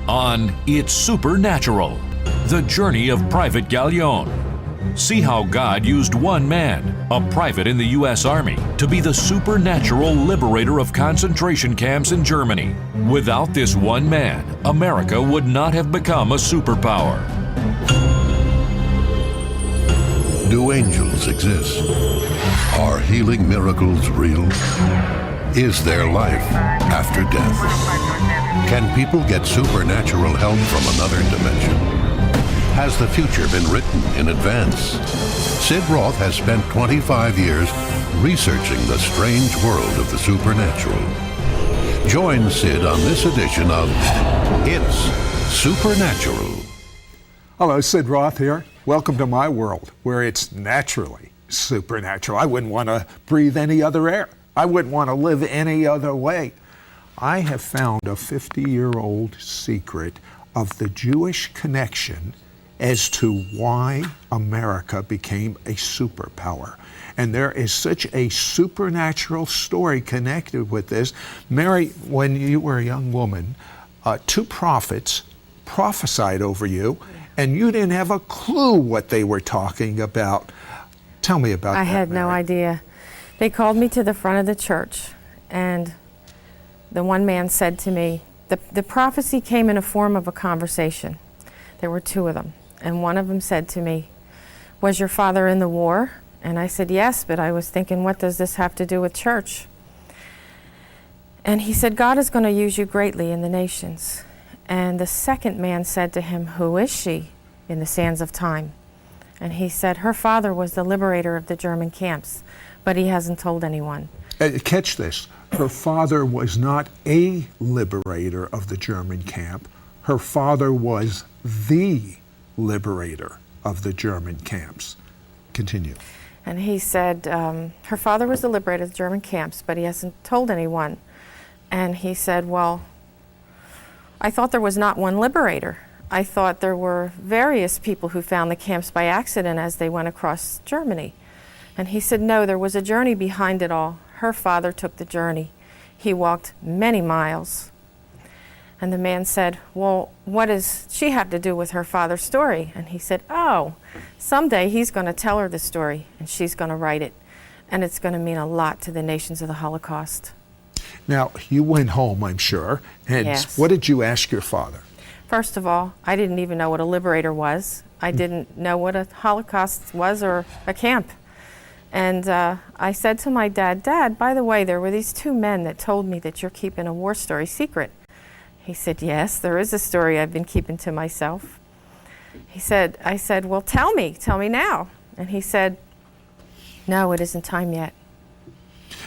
on It's Supernatural, the journey of Private Gallion. See how God used one man, a private in the U.S. Army, to be the supernatural liberator of concentration camps in Germany. Without this one man, America would not have become a superpower. Do angels exist? Are healing miracles real? Is there life after death? Can people get supernatural help from another dimension? Has the future been written in advance? Sid Roth has spent 25 years researching the strange world of the supernatural. Join Sid on this edition of It's Supernatural. Hello, Sid Roth here. Welcome to my world, where it's naturally supernatural. I wouldn't want to breathe any other air. I wouldn't want to live any other way. I have found a 50-year-old secret of the Jewish connection as to why America became a superpower. And there is such a supernatural story connected with this. Mary, when you were a young woman, two prophets prophesied over you, and you didn't have a clue what they were talking about. Tell me about that, I had no idea. They called me to the front of the church, and the one man said to me, the prophecy came in a form of a conversation. There were two of them. And one of them said to me, "Was your father in the war?" And I said, "Yes," but I was thinking, what does this have to do with church? And he said, "God is going to use you greatly in the nations." And the second man said to him, "Who is she in the sands of time?" And he said, "Her father was the liberator of the German camps, but he hasn't told anyone." Catch this. Her father was not a liberator of the German camp. Her father was the liberator of the German camps. Continue. And he said, her father was the liberator of the German camps, but he hasn't told anyone. And he said, "Well, I thought there was not one liberator. I thought there were various people who found the camps by accident as they went across Germany." And he said, "No, there was a journey behind it all. Her father took the journey. He walked many miles." And the man said, "Well, what does she have to do with her father's story?" And he said, "Oh, someday he's going to tell her the story, and she's going to write it, and it's going to mean a lot to the nations of the Holocaust." Now, you went home, I'm sure, and Yes. What did you ask your father? First of all, I didn't even know what a liberator was. I didn't know what a Holocaust was or a camp. And I said to my dad, "Dad, by the way, there were these two men that told me that you're keeping a war story secret." He said, "Yes, there is a story I've been keeping to myself." I said, "Well, tell me now." And he said, "No, it isn't time yet."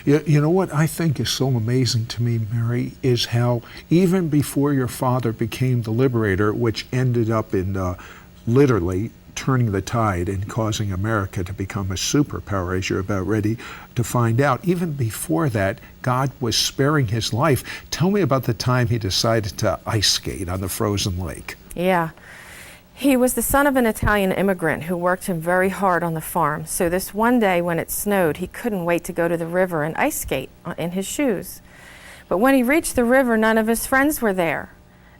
You know what I think is so amazing to me, Mary, is how even before your father became the liberator, which ended up in literally turning the tide and causing America to become a superpower, as you're about ready to find out, even before that, God was sparing his life. Tell me about the time he decided to ice skate on the frozen lake. Yeah. He was the son of an Italian immigrant who worked him very hard on the farm. So this one day when it snowed, he couldn't wait to go to the river and ice skate in his shoes. But when he reached the river, none of his friends were there.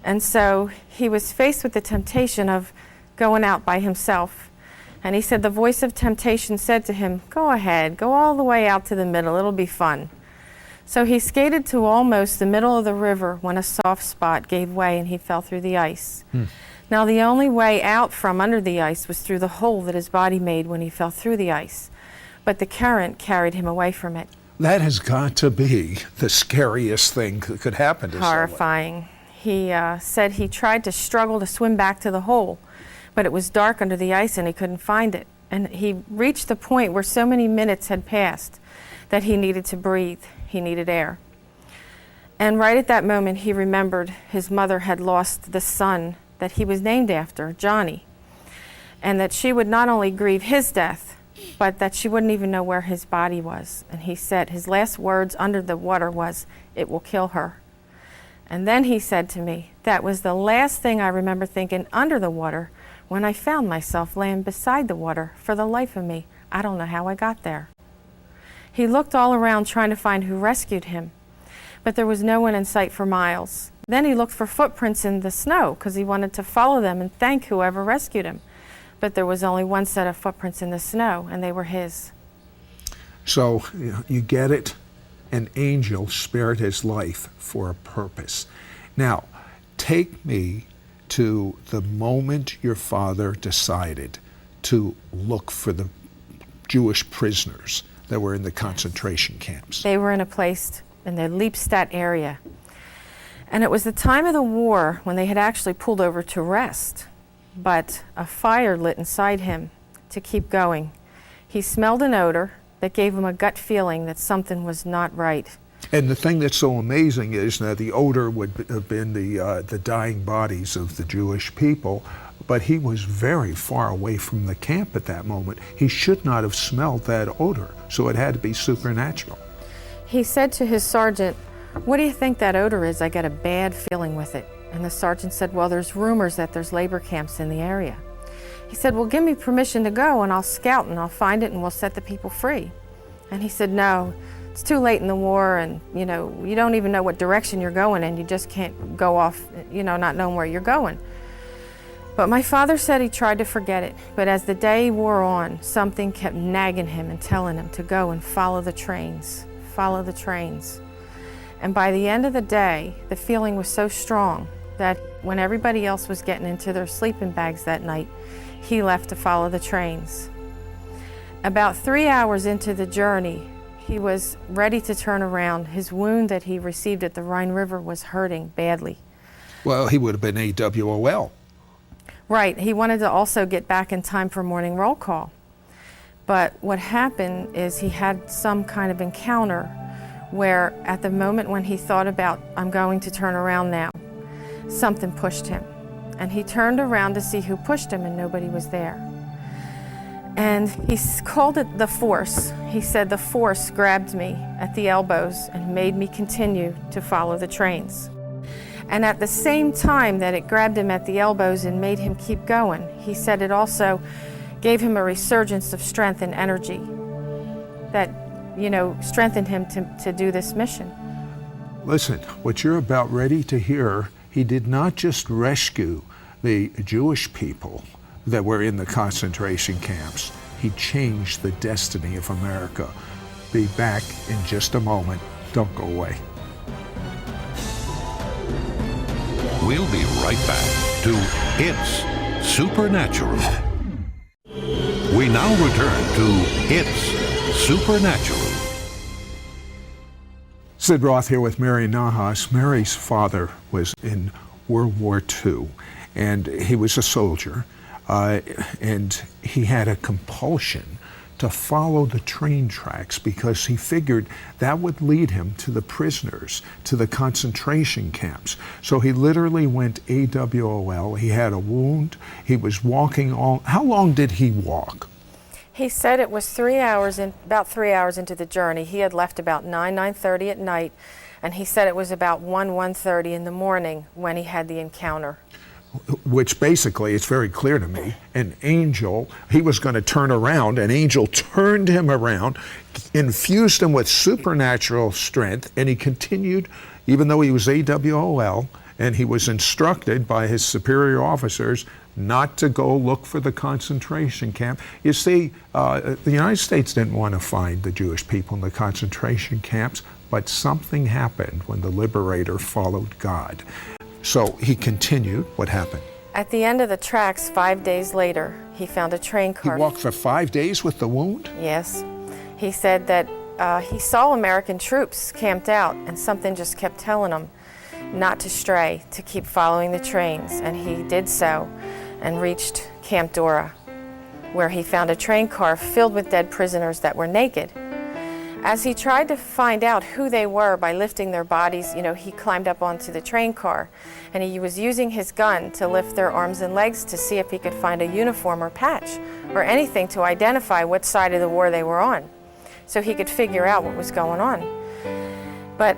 And so he was faced with the temptation of going out by himself. And he said the voice of temptation said to him, "Go ahead, go all the way out to the middle, it'll be fun." So he skated to almost the middle of the river when a soft spot gave way and he fell through the ice. Now the only way out from under the ice was through the hole that his body made when he fell through the ice. But the current carried him away from it. That has got to be the scariest thing that could happen to someone. Horrifying. He said he tried to struggle to swim back to the hole, but it was dark under the ice and he couldn't find it. And he reached the point where so many minutes had passed that he needed to breathe. He needed air. And right at that moment, he remembered his mother had lost the son that he was named after, Johnny, and that she would not only grieve his death, but that she wouldn't even know where his body was. And he said his last words under the water was, "It will kill her." And then he said to me, "That was the last thing I remember thinking under the water when I found myself laying beside the water. For the life of me, I don't know how I got there." He looked all around trying to find who rescued him. but there was no one in sight for miles. Then he looked for footprints in the snow because he wanted to follow them and thank whoever rescued him. But there was only one set of footprints in the snow, and they were his. So you get it? An angel spared his life for a purpose. Now, take me to the moment your father decided to look for the Jewish prisoners that were in the concentration camps. They were in a place in the Liebstadt area. And it was the time of the war when they had actually pulled over to rest. But a fire lit inside him to keep going. He smelled an odor that gave him a gut feeling that something was not right. And the thing that's so amazing is that the odor would have been the dying bodies of the Jewish people, but he was very far away from the camp at that moment. He should not have smelled that odor, so it had to be supernatural. He said to his sergeant, "What do you think that odor is? I got a bad feeling with it." And the sergeant said, "Well, there's rumors that there's labor camps in the area." He said, "Well, give me permission to go and I'll scout and I'll find it and we'll set the people free." And he said, "No, it's too late in the war and, you don't even know what direction you're going in. You just can't go off, not knowing where you're going." But my father said he tried to forget it. But as the day wore on, something kept nagging him and telling him to go and follow the trains, follow the trains. And by the end of the day, the feeling was so strong that when everybody else was getting into their sleeping bags that night, he left to follow the trains. About 3 hours into the journey, he was ready to turn around. His wound that he received at the Rhine River was hurting badly. Well, he would have been AWOL. Right, he wanted to also get back in time for morning roll call. But what happened is he had some kind of encounter where at the moment when he thought about, I'm going to turn around now, something pushed him. And he turned around to see who pushed him and nobody was there. And he called it the force. He said the force grabbed me at the elbows and made me continue to follow the trains. And at the same time that it grabbed him at the elbows and made him keep going, he said it also gave him a resurgence of strength and energy that, strengthened him to do this mission. Listen, what you're about ready to hear, he did not just rescue the Jewish people that were in the concentration camps. He changed the destiny of America. Be back in just a moment. Don't go away. We'll be right back to It's Supernatural. We now return to It's Supernatural. Sid Roth here with Mary Nahas. Mary's father was in World War II, and he was a soldier, and he had a compulsion to follow the train tracks because he figured that would lead him to the prisoners, to the concentration camps. So he literally went AWOL. He had a wound. He was walking all. How long did he walk? He said it was about 3 hours into the journey. He had left about 9:30 at night, and he said it was about 1:30 in the morning when he had the encounter. Which basically, it's very clear to me, an angel, he was going to turn around, an angel turned him around, infused him with supernatural strength, and he continued, even though he was AWOL, and he was instructed by his superior officers not to go look for the concentration camp. You see, the United States didn't want to find the Jewish people in the concentration camps, but something happened when the liberator followed God. So he continued. What happened? At the end of the tracks, 5 days later, he found a train car. He walked for 5 days with the wound? Yes. He said that he saw American troops camped out, and something just kept telling him not to stray, to keep following the trains. And he did so and reached Camp Dora, where he found a train car filled with dead prisoners that were naked. As he tried to find out who they were by lifting their bodies, he climbed up onto the train car, and he was using his gun to lift their arms and legs to see if he could find a uniform or patch or anything to identify what side of the war they were on, so he could figure out what was going on. But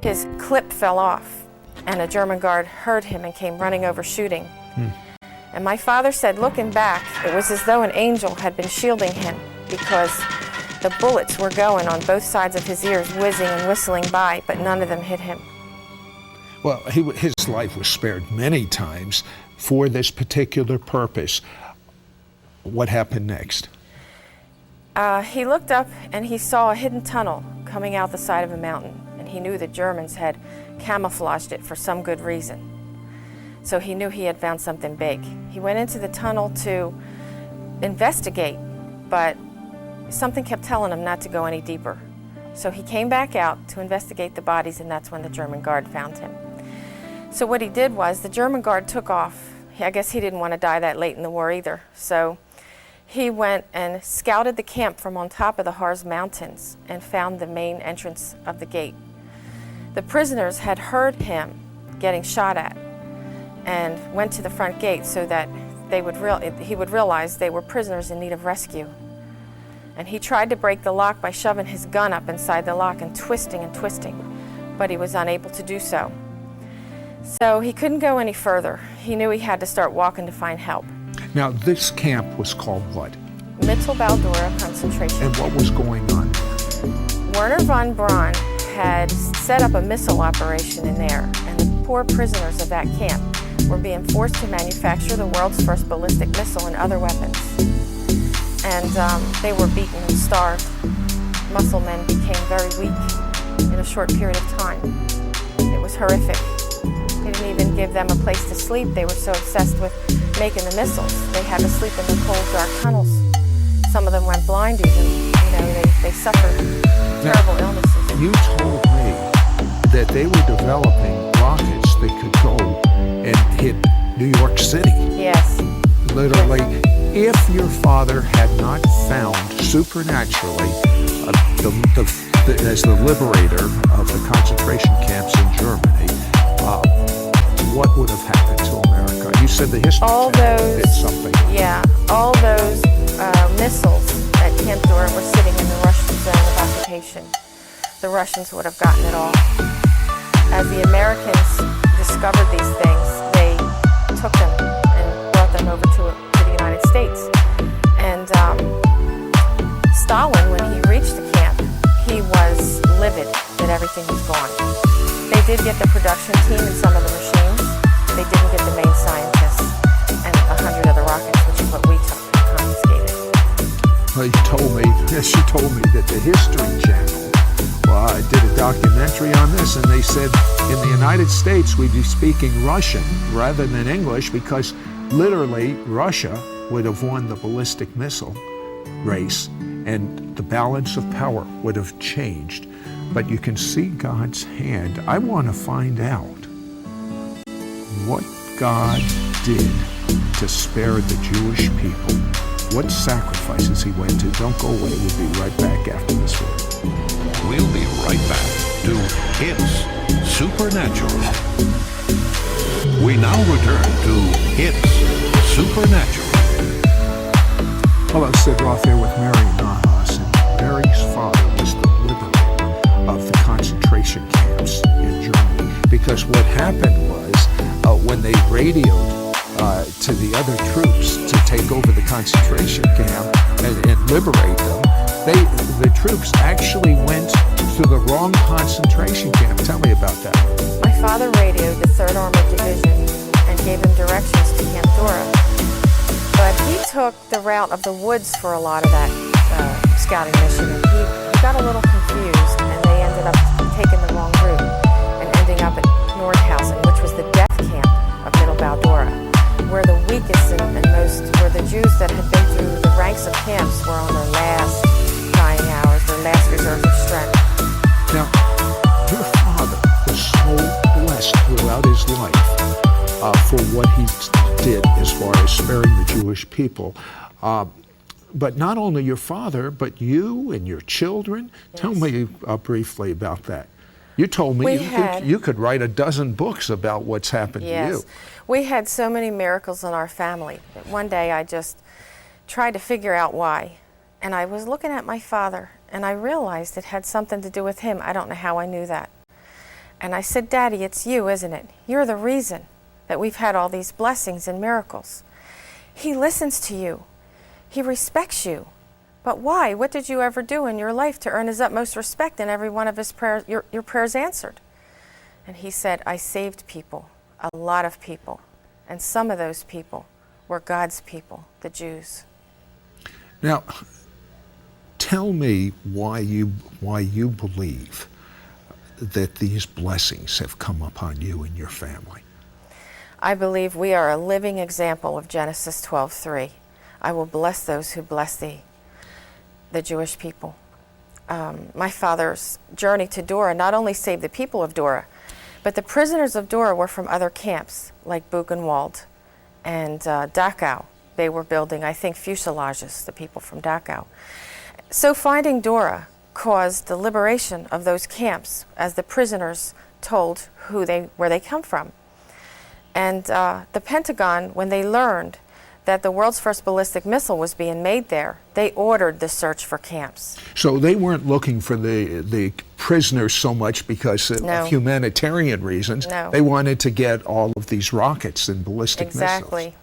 his clip fell off, and a German guard heard him and came running over shooting. And my father said, looking back, it was as though an angel had been shielding him, because The bullets were going on both sides of his ears, whizzing and whistling by, but none of them hit him. Well, his life was spared many times for this particular purpose. What happened next? He looked up and he saw a hidden tunnel coming out the side of a mountain, and he knew the Germans had camouflaged it for some good reason. So he knew he had found something big. He went into the tunnel to investigate, but something kept telling him not to go any deeper. So he came back out to investigate the bodies, and that's when the German guard found him. So what he did was, the German guard took off. I guess he didn't want to die that late in the war either. So he went and scouted the camp from on top of the Harz Mountains and found the main entrance of the gate. The prisoners had heard him getting shot at and went to the front gate so that he would realize they were prisoners in need of rescue. And he tried to break the lock by shoving his gun up inside the lock and twisting, but he was unable to do so. So he couldn't go any further. He knew he had to start walking to find help. Now, this camp was called what? Mittelbau-Dora concentration. And what was going on? Werner von Braun had set up a missile operation in there, and the poor prisoners of that camp were being forced to manufacture the world's first ballistic missile and other weapons. And they were beaten and starved. Muscle men became very weak in a short period of time. It was horrific. They didn't even give them a place to sleep. They were so obsessed with making the missiles. They had to sleep in the cold, dark tunnels. Some of them went blind even. They suffered terrible illnesses. You told me that they were developing rockets that could go and hit New York City. Yes. Literally, if your father had not found supernaturally as the liberator of the concentration camps in Germany, what would have happened to America? You said the History Channel did something. Yeah, all those missiles at Camp Dora were sitting in the Russian zone of occupation. The Russians would have gotten it all. As the Americans discovered these things, they took them and brought them over to the United States. And Stalin, when he reached the camp, he was livid that everything was gone. They did get the production team and some of the machines. They didn't get the main scientists and 100 of the rockets, which is what we took and confiscated. Well, you told me that the History Channel did a documentary on this, and they said in the United States we'd be speaking Russian rather than English because literally Russia would have won the ballistic missile race and the balance of power would have changed. But you can see God's hand. I want to find out what God did to spare the Jewish people, what sacrifices he went to. Don't go away. We'll be right back after this word. We'll be right back to It's Supernatural. We now return to It's Supernatural. Hello, Sid Roth here with Mary Nahas. And Mary's father was the liberator of the concentration camps in Germany. Because what happened was, when they radioed to the other troops to take over the concentration camp and liberate them, the troops actually went to the wrong concentration camp. Tell me about that. My father radioed the 3rd Armored Division and gave them directions to Camp Dora. But he took the route of the woods for a lot of that scouting mission, and he got a little confused, and they ended up taking the wrong route and ending up at Nordhausen, which was the death camp of Mittelbau-Dora, where the weakest and most, where the Jews that had been through the ranks of camps were on their last dying hours, their last reserve of strength. Now, your father was so blessed throughout his life for what he did as far as sparing the Jewish people. But not only your father, but you and your children. Yes. Tell me briefly about that. You told me you could write a dozen books about what's happened to you. We had so many miracles in our family that one day I just tried to figure out why. And I was looking at my father, and I realized it had something to do with him. I don't know how I knew that. And I said, Daddy, it's you, isn't it? You're the reason that we've had all these blessings and miracles. He listens to you. He respects you. But why? What did you ever do in your life to earn his utmost respect and every one of his prayers, your prayers answered? And he said, I saved people, a lot of people. And some of those people were God's people, the Jews. Now, tell me why you believe that these blessings have come upon you and your family. I believe we are a living example of Genesis 12:3. I will bless those who bless thee, the Jewish people. My father's journey to Dora not only saved the people of Dora, but the prisoners of Dora were from other camps, like Buchenwald and Dachau. They were building, I think, fuselages, the people from Dachau. So finding Dora caused the liberation of those camps, as the prisoners told where they come from. And the Pentagon, when they learned that the world's first ballistic missile was being made there, they ordered the search for camps. So they weren't looking for the prisoners so much because of humanitarian reasons. No. They wanted to get all of these rockets and ballistic missiles.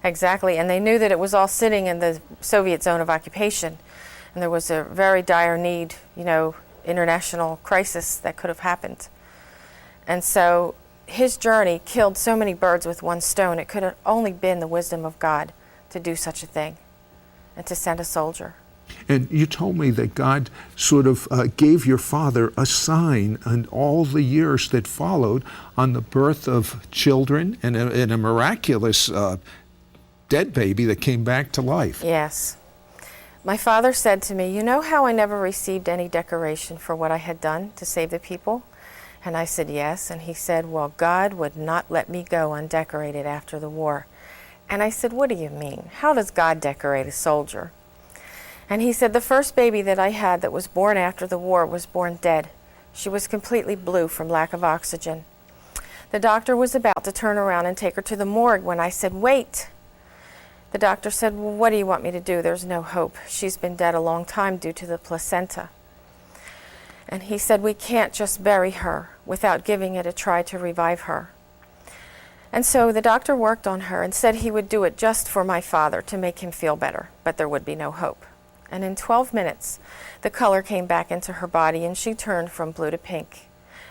Exactly. And they knew that it was all sitting in the Soviet zone of occupation. And there was a very dire need, international crisis that could have happened. And so his journey killed so many birds with one stone. It could have only been the wisdom of God to do such a thing and to send a soldier. And you told me that God sort of gave your father a sign in all the years that followed on the birth of children and a miraculous dead baby that came back to life. Yes. My father said to me, you know how I never received any decoration for what I had done to save the people? And I said, yes. And he said, well, God would not let me go undecorated after the war. And I said, what do you mean? How does God decorate a soldier? And he said, the first baby that I had that was born after the war was born dead. She was completely blue from lack of oxygen. The doctor was about to turn around and take her to the morgue when I said, wait. The doctor said, well, what do you want me to do? There's no hope. She's been dead a long time due to the placenta. And he said, we can't just bury her without giving it a try to revive her. And so the doctor worked on her and said he would do it just for my father to make him feel better, but there would be no hope. And in 12 minutes, the color came back into her body and she turned from blue to pink.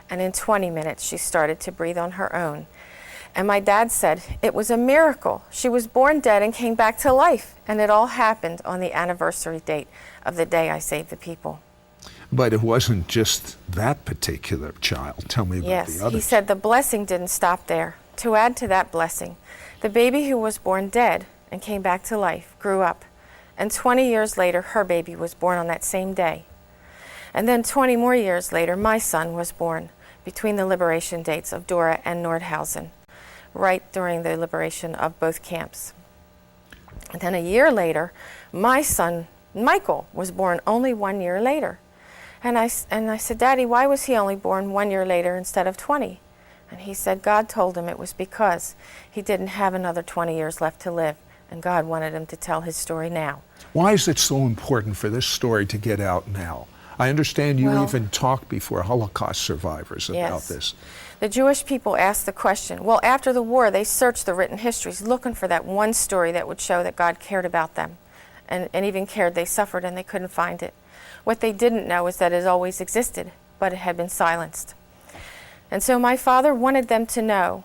And in 20 minutes, she started to breathe on her own. And my dad said it was a miracle. She was born dead and came back to life. And it all happened on the anniversary date of the day I saved the people. But it wasn't just that particular child. Tell me about the others. He said the blessing didn't stop there. To add to that blessing, the baby who was born dead and came back to life grew up. And 20 years later, her baby was born on that same day. And then 20 more years later, my son was born between the liberation dates of Dora and Nordhausen, right during the liberation of both camps. And then a year later, my son, Michael, was born only 1 year later. And I said, Daddy, why was he only born 1 year later instead of 20? And he said God told him it was because he didn't have another 20 years left to live, and God wanted him to tell his story now. Why is it so important for this story to get out now? I understand you even talked before Holocaust survivors about this. The Jewish people asked the question. Well, after the war, they searched the written histories looking for that one story that would show that God cared about them and even cared they suffered, and they couldn't find it. What they didn't know is that it always existed, but it had been silenced. And so my father wanted them to know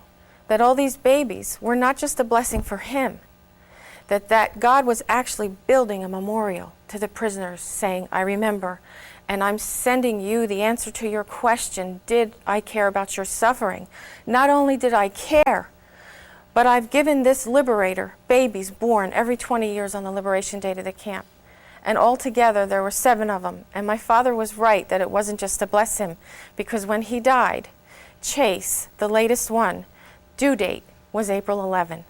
that all these babies were not just a blessing for him, that God was actually building a memorial to the prisoners, saying, I remember, and I'm sending you the answer to your question, did I care about your suffering? Not only did I care, but I've given this liberator babies born every 20 years on the liberation date of the camp. And altogether, there were 7 of them. And my father was right that it wasn't just to bless him, because when he died, Chase, the latest one, due date was April 11,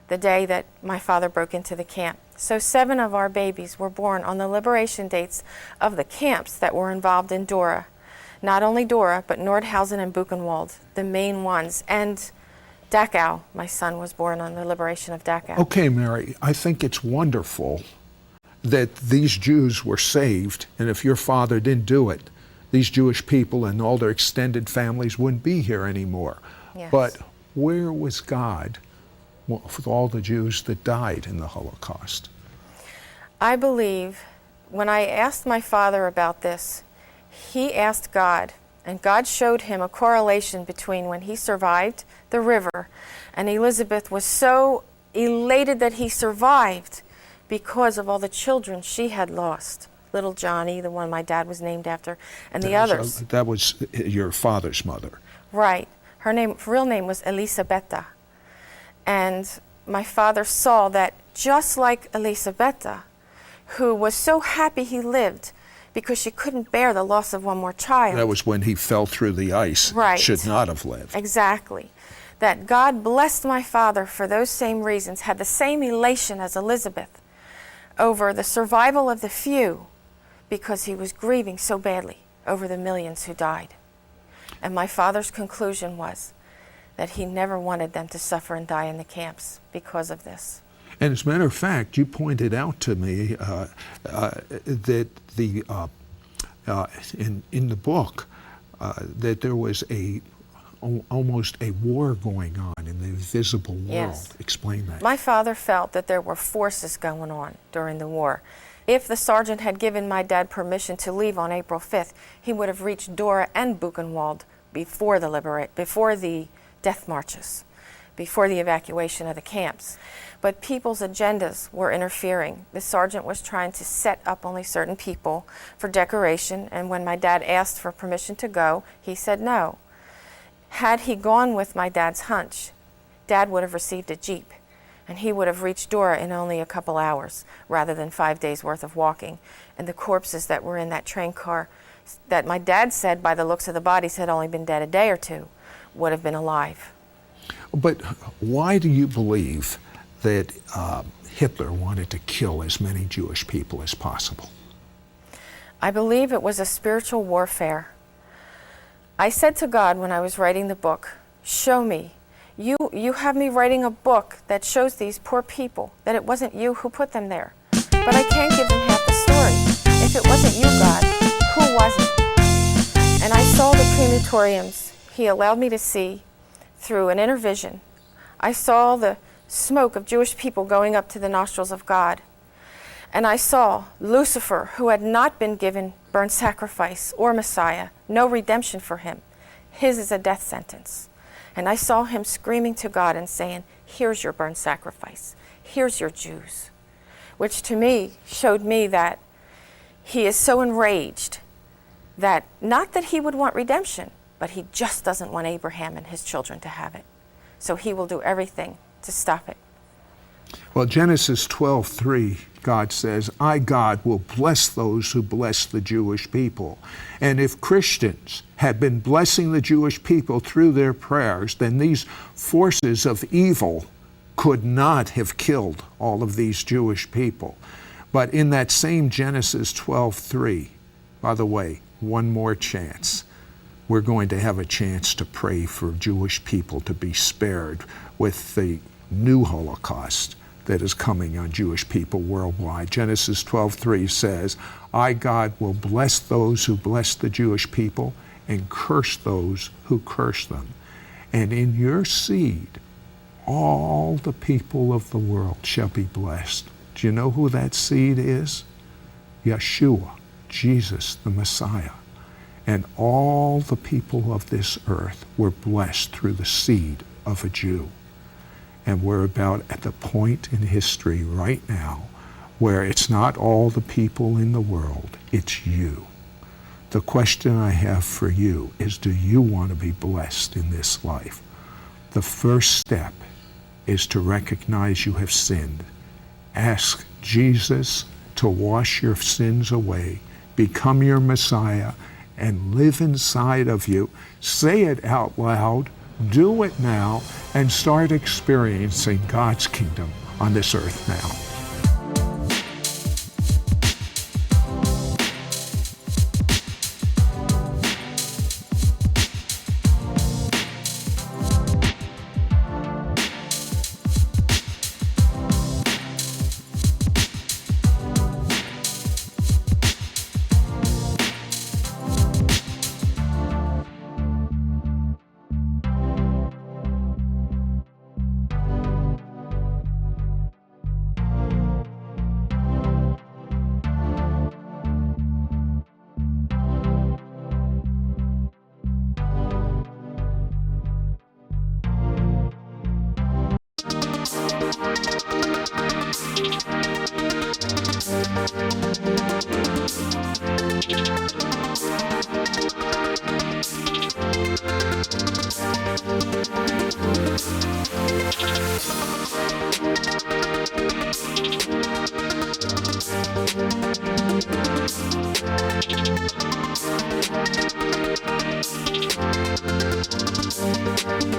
the day that my father broke into the camp. So 7 of our babies were born on the liberation dates of the camps that were involved in Dora. Not only Dora, but Nordhausen and Buchenwald, the main ones. And Dachau, my son was born on the liberation of Dachau. Okay, Mary, I think it's wonderful that these Jews were saved, and if your father didn't do it, these Jewish people and all their extended families wouldn't be here anymore. Yes. But where was God with all the Jews that died in the Holocaust? I believe when I asked my father about this, he asked God, and God showed him a correlation between when he survived the river, and Elizabeth was so elated that he survived because of all the children she had lost. Little Johnny, the one my dad was named after, and the others. That was your father's mother. Right. Her real name was Elisabetta. And my father saw that just like Elisabetta, who was so happy he lived because she couldn't bear the loss of one more child. That was when he fell through the ice. Right. Should not have lived. Exactly. That God blessed my father for those same reasons, had the same elation as Elizabeth over the survival of the few because he was grieving so badly over the millions who died. And my father's conclusion was that he never wanted them to suffer and die in the camps because of this. And as a matter of fact, you pointed out to me that in the book that there was almost a war going on in the invisible world. Yes. Explain that. My father felt that there were forces going on during the war. If the sergeant had given my dad permission to leave on April 5th, he would have reached Dora and Buchenwald before the death marches, before the evacuation of the camps. But people's agendas were interfering. The sergeant was trying to set up only certain people for decoration, and when my dad asked for permission to go, he said no. Had he gone with my dad's hunch, Dad would have received a Jeep, and he would have reached Dora in only a couple hours rather than 5 days worth of walking. And the corpses that were in that train car that my dad said by the looks of the bodies had only been dead a day or two would have been alive. But why do you believe that Hitler wanted to kill as many Jewish people as possible? I believe it was a spiritual warfare. I said to God when I was writing the book, show me. You have me writing a book that shows these poor people that it wasn't you who put them there. But I can't give them half the story. If it wasn't you, God, who was it? And I saw the crematoriums he allowed me to see through an inner vision. I saw the smoke of Jewish people going up to the nostrils of God. And I saw Lucifer, who had not been given burnt sacrifice or Messiah, no redemption for him. His is a death sentence. And I saw him screaming to God and saying, here's your burnt sacrifice. Here's your Jews. Which to me showed me that he is so enraged that not that he would want redemption, but he just doesn't want Abraham and his children to have it. So he will do everything to stop it. Well, Genesis 12:3, God says, I, God, will bless those who bless the Jewish people. And if Christians had been blessing the Jewish people through their prayers, then these forces of evil could not have killed all of these Jewish people. But in that same Genesis 12:3, by the way, one more chance. We're going to have a chance to pray for Jewish people to be spared with the new Holocaust that is coming on Jewish people worldwide. Genesis 12:3 says, I, God, will bless those who bless the Jewish people and curse those who curse them. And in your seed, all the people of the world shall be blessed. Do you know who that seed is? Yeshua, Jesus, the Messiah. And all the people of this earth were blessed through the seed of a Jew. And we're about at the point in history right now where it's not all the people in the world, it's you. The question I have for you is, do you want to be blessed in this life? The first step is to recognize you have sinned. Ask Jesus to wash your sins away, become your Messiah, and live inside of you. Say it out loud, do it now, and start experiencing God's kingdom on this earth now.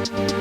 you.